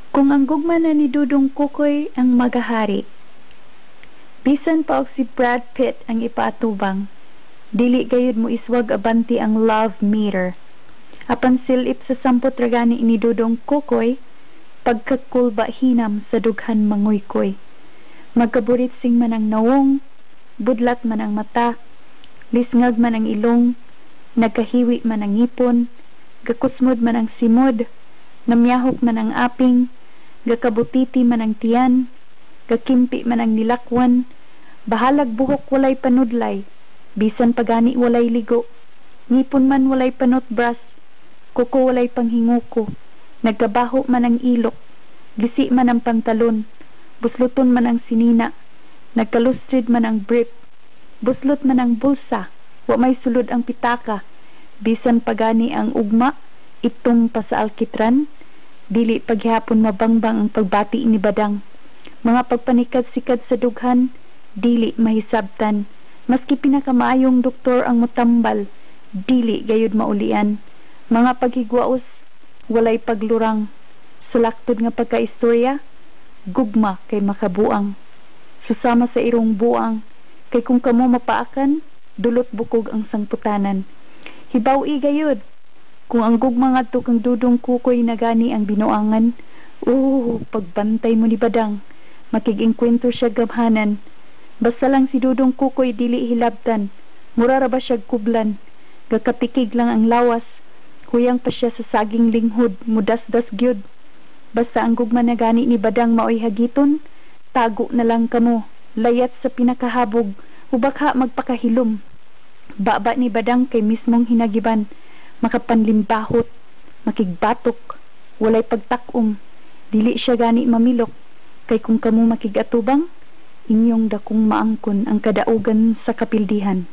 Kung ang gugma na ni Dudong Kukoy ang magahari, bisan pa og si Brad Pitt ang ipaatubang, dili gayud mo iswag abanti ang love meter. Apan silip sa sampot ragani ni Dudong Kukoy, pagkakulba hinam sa dughan manguykoy. Magkaburit sing man ang nawong, budlat man ang mata, lisngag man ang ilong, nagkahiwi man ang ngipon, gakusmod man ang simod, namyahok man ang aping, gakabutiti man ang tiyan, gakimpi man ang nilakwan, bahalag buhok walay panudlay, bisan pagani walay ligo, ngipon man walay panutbras, kuko walay panghinguko, nagkabaho man ang ilok, gisi man ang pantalon, busluton man ang sinina, nagkalustrid man ang brief, buslot man ang bulsa, wa may sulod ang pitaka, bisan pagani ang ugma, itong pa sa alkitran, dili paghihapon mabangbang ang pagbati ni Badang. Mga pagpanikad-sikad sa dughan, dili mahisabtan. Maski pinakamayong doktor ang mutambal, dili gayud maulian. Mga paghigwaos, walay paglurang. Sulaktod nga pagkaistorya, gugma kay makabuang. Susama sa irong buang, kay kung kamo mapaakan, dulot bukog ang sangputanan. Hibaw-i gayud, kung ang gugma ngadto kang Dudong Kukoy na gani ang binuangan, pagbantay mo ni Badang, makig-engkwentro siya gamhanan. Basta lang si Dudong Kukoy dili hilabtan, mura ra ba siya kublan, gakapikig lang ang lawas, huyang pa siya sa saging linghod, mudas-das gyud. Basta ang gugma na gani ni Badang maoy hagiton, tago na lang kamo, layat sa pinakahabog, ubakha magpakahilom. Baba ni Badang kay mismong hinagiban, makapanlimbahot, makigbatok, walay pagtakom, dili siya gani mamilok, kay kung kamo makigatubang, inyong dakong maangkon ang kadaugan sa kapildihan.